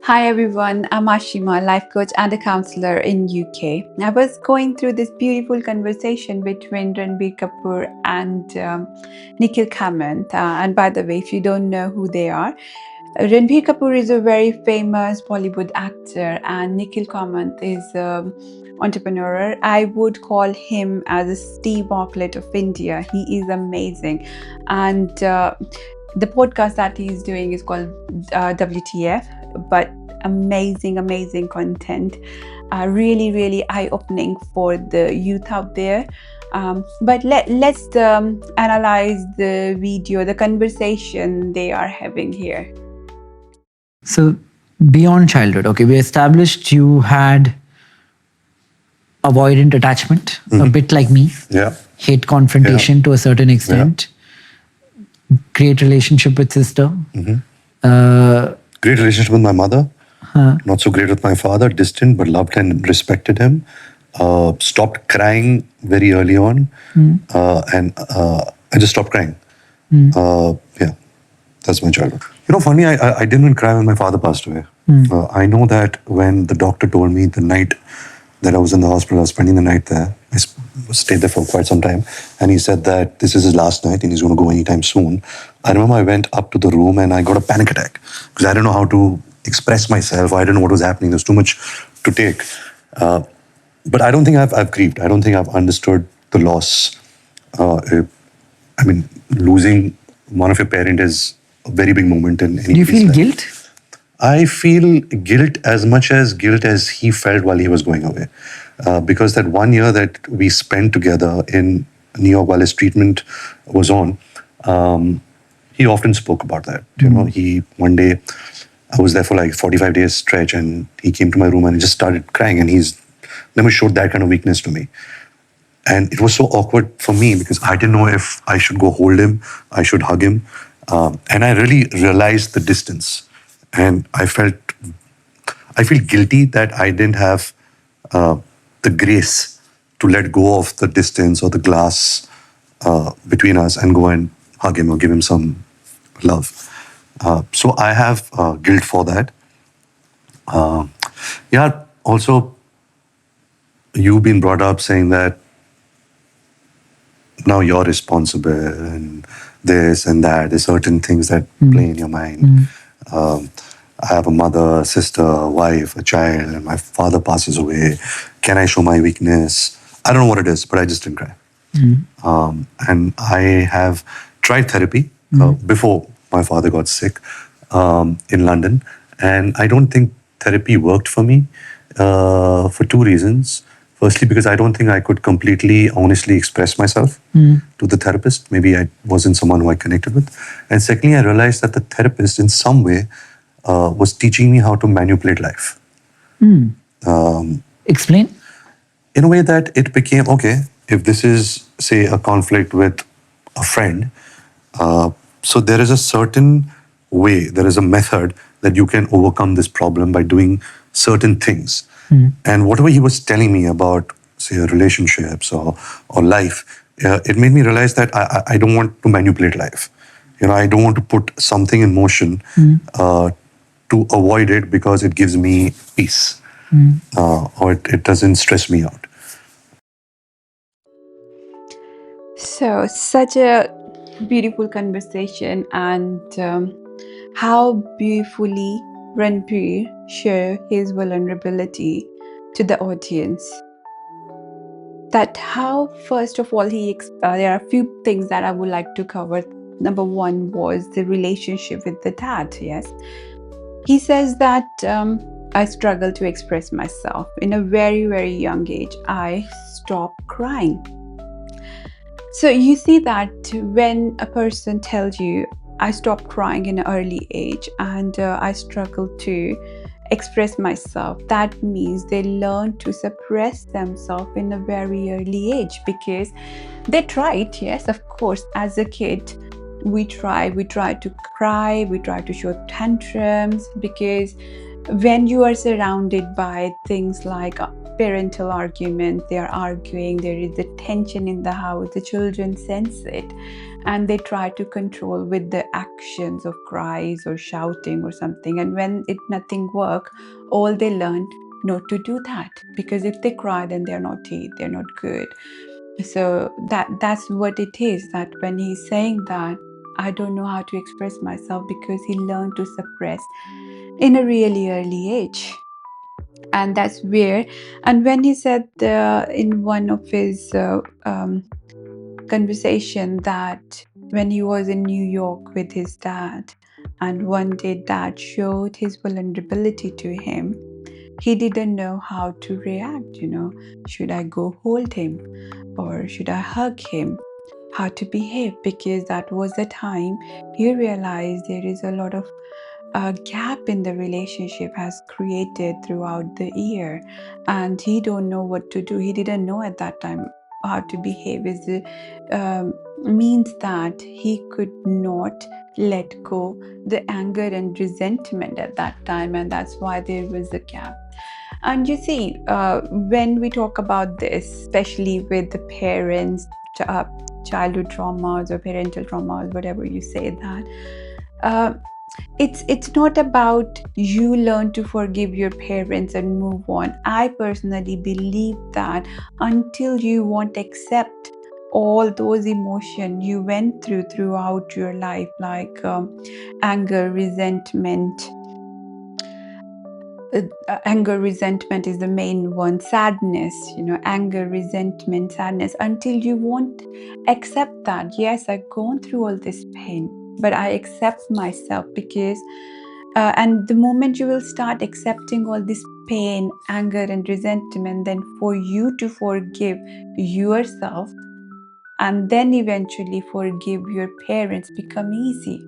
Hi everyone, I'm Ashima, life coach and a counselor in UK. I was going through this beautiful conversation between Ranbir Kapoor and Nikhil Kamath. And by the way, if you don't know who they are, Ranbir Kapoor is a very famous Bollywood actor and Nikhil Kamath is an entrepreneur. I would call him as a Steve Bartlett of India. He is amazing. And the podcast that he's doing is called WTF, but amazing content. Really eye-opening for the youth out there. But let's analyze the video, the conversation they are having here. So, beyond childhood, okay, we established you had avoidant attachment, a bit like me. Yeah. Hate confrontation to a certain extent. Great relationship with sister. Great relationship with my mother. Not so great with my father. Distant, but loved and respected him. Stopped crying very early on. And I just stopped crying. Yeah. That's my childhood. You know, funny, I didn't even cry when my father passed away. I know that when the doctor told me the night that I was in the hospital, I was spending the night there. I stayed there for quite some time. And he said that this is his last night and he's going to go anytime soon. I remember I went up to the room and I got a panic attack because I didn't know how to express myself. I didn't know what was happening. There's too much to take. But I don't think I've grieved. I don't think I've understood the loss. I mean, losing one of your parents is a very big moment in any Do you feel life. guilt? I feel guilt as much as guilt as he felt while he was going away. Because that 1 year that we spent together in New York while his treatment was on, he often spoke about that. You know, one day, I was there for like 45 days stretch and he came to my room and he just started crying and he's never showed that kind of weakness to me. And it was so awkward for me because I didn't know if I should go hold him, I should hug him. And I really realized the distance. And I feel guilty that I didn't have the grace to let go of the distance or the glass between us and go and hug him or give him some love. So I have guilt for that. Also, you've been brought up saying that now you're responsible and this and that. There's certain things that play in your mind. I have a mother, sister, wife, a child, and my father passes away. Can I show my weakness? I don't know what it is, but I just didn't cry. And I have tried therapy before my father got sick in London. And I don't think therapy worked for me for two reasons. Firstly, because I don't think I could completely honestly express myself to the therapist. Maybe I wasn't someone who I connected with. And secondly, I realized that the therapist in some way was teaching me how to manipulate life. Explain. In a way that it became, okay, if this is, say, a conflict with a friend, so there is a certain way, there is a method that you can overcome this problem by doing certain things. And whatever he was telling me about, say, relationships or life, it made me realize that I don't want to manipulate life. You know, I don't want to put something in motion to avoid it because it gives me peace or it doesn't stress me out. So, such a beautiful conversation, and how beautifully Ranbir share his vulnerability to the audience. That how, first of all, there are a few things that I would like to cover. Number one was the relationship with the dad. Yes, he says that I struggle to express myself. In a very young age, I stopped crying. So you see that when a person tells you, I stopped crying in an early age and I struggle to express myself, that means they learn to suppress themselves in a very early age because they tried. Yes, of course, as a kid, we try to cry, we try to show tantrums, because when you are surrounded by things like parental argument, they are arguing, there is a tension in the house, the children sense it, and they try to control with the actions of cries or shouting or something. And when it nothing work, all they learned not to do that, because if they cry, then they're not good. So that's what it is, that when he's saying that, I don't know how to express myself, because he learned to suppress in a really early age. And that's where, and when he said in one of his conversation that when he was in New York with his dad, and one day dad showed his vulnerability to him, he didn't know how to react. Should I go hold him, or should I hug him? How to behave, because that was the time he realized there is a lot of gap in the relationship has created throughout the year, and he don't know what to do. He didn't know at that time how to behave. Is means that he could not let go the anger and resentment at that time, and that's why there was a gap. And you see, when we talk about this, especially with the parents, childhood traumas or parental traumas, whatever you say that, uh, it's not about you learn to forgive your parents and move on. I personally believe that until you won't accept all those emotions you went through throughout your life, like anger, resentment, anger, resentment is the main one. Sadness, anger, resentment, sadness. Until you won't accept that, yes, I've gone through all this pain, but I accept myself, because, and the moment you will start accepting all this pain, anger, and resentment, then for you to forgive yourself and then eventually forgive your parents become easy.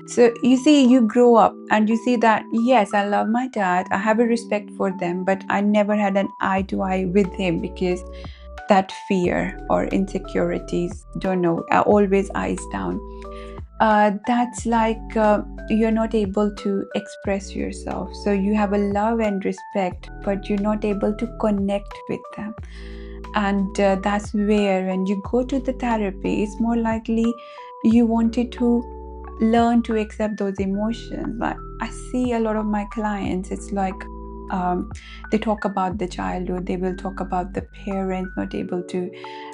So you see, you grow up and you see that, yes, I love my dad, I have a respect for them, but I never had an eye to eye with him, because that fear or insecurities, don't know, are always eyes down. That's like you're not able to express yourself. So you have a love and respect, but you're not able to connect with them. And that's where, when you go to the therapy, it's more likely you wanted to learn to accept those emotions. But I see a lot of my clients, it's like they talk about the childhood, they will talk about the parents not able to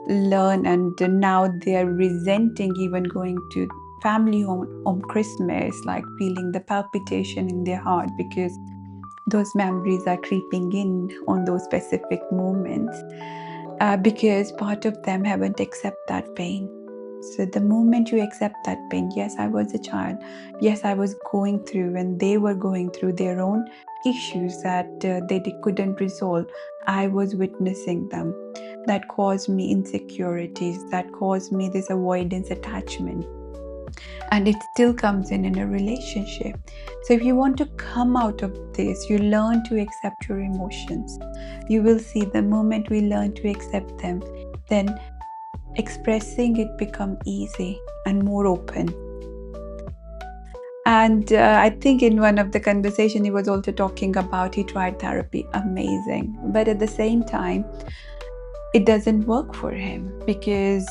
learn, and now they're resenting even going to family home on Christmas, like feeling the palpitation in their heart, because those memories are creeping in on those specific moments, because part of them haven't accept that pain. So the moment you accept that pain, yes, I was a child, yes, I was going through, and they were going through their own issues that they couldn't resolve. I was witnessing them. That caused me insecurities, that caused me this avoidance attachment, and it still comes in a relationship. So if you want to come out of this, you learn to accept your emotions. You will see, the moment we learn to accept them, then expressing it become easy and more open. And I think in one of the conversation he was also talking about he tried therapy, amazing, but at the same time it doesn't work for him, because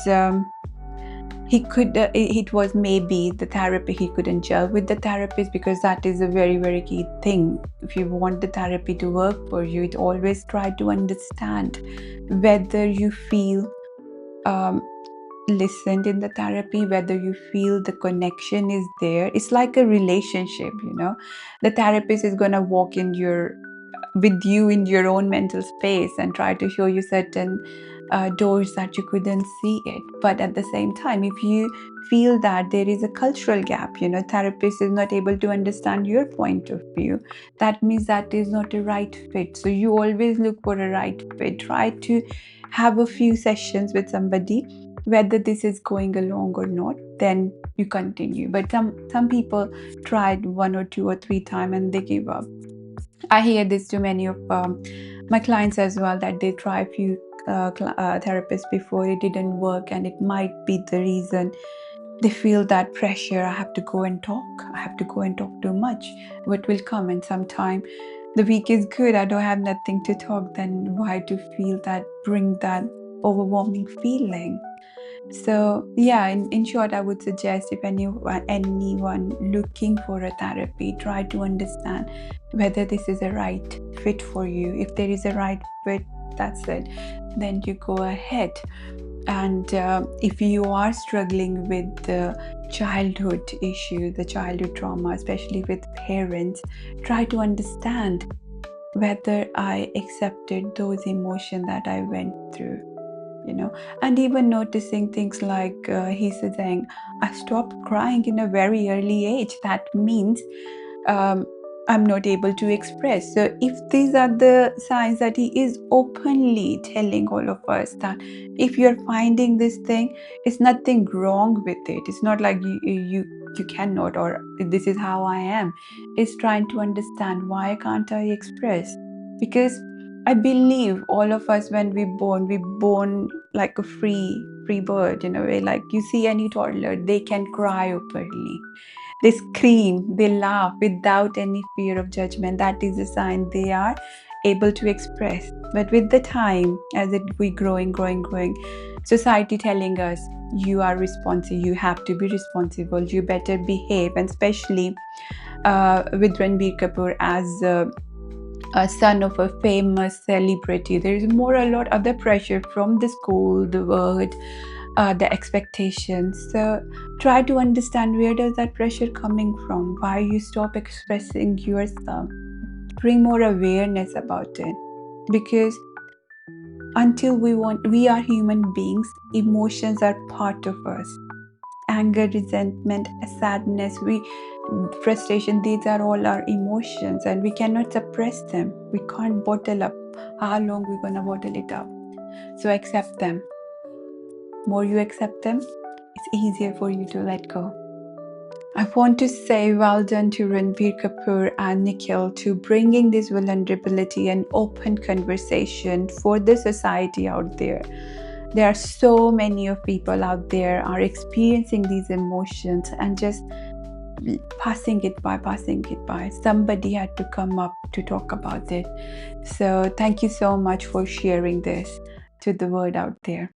he could it was maybe the therapy, he couldn't gel with the therapist, because that is a very, very key thing. If you want the therapy to work for you, it always try to understand whether you feel listened in the therapy, whether you feel the connection is there. It's like a relationship. The therapist is going to walk in your with you in your own mental space and try to show you certain doors that you couldn't see it. But at the same time, if you feel that there is a cultural gap, therapist is not able to understand your point of view, that means that is not a right fit. So you always look for a right fit. Try to have a few sessions with somebody, whether this is going along or not, then you continue. But some people tried 1 or 2 or 3 times and they give up. I hear this to many of my clients as well, that they try a few therapists before, it didn't work, and it might be the reason they feel that pressure. I have to go and talk. I have to go and talk too much. What will come? And sometime The week is good, I don't have nothing to talk, then why to feel that, bring that overwhelming feeling? So yeah, in short, I would suggest if anyone looking for a therapy, try to understand whether this is a right fit for you. If there is a right fit, that's it. Then you go ahead. And if you are struggling with the childhood issue, the childhood trauma, especially with parents, try to understand whether I accepted those emotions that I went through, and even noticing things like he's saying, I stopped crying in a very early age. That means um, I'm not able to express. So if these are the signs that he is openly telling all of us that if you're finding this thing, it's nothing wrong with it. It's not like you cannot, or this is how I am. It's trying to understand, why can't I express? Because I believe all of us, when we born like a free bird in a way. Like you see any toddler, they can cry openly. They scream, they laugh without any fear of judgment. That is a sign they are able to express. But with the time, as we growing, society telling us you are responsible, you have to be responsible, you better behave, and especially with Ranbir Kapoor as a son of a famous celebrity, there is a lot other pressure from the school, the world, the expectations. So try to understand, where does that pressure coming from? Why you stop expressing yourself? Bring more awareness about it, because until we are human beings, emotions are part of us. Anger, resentment, sadness, frustration, these are all our emotions, and we cannot suppress them. We can't bottle up. How long we're gonna bottle it up? So accept them. More you accept them, it's easier for you to let go. I want to say well done to Ranbir Kapoor and Nikhil to bringing this vulnerability and open conversation for the society out there. There are so many of people out there are experiencing these emotions and just passing it by. Somebody had to come up to talk about it. So thank you so much for sharing this to the world out there.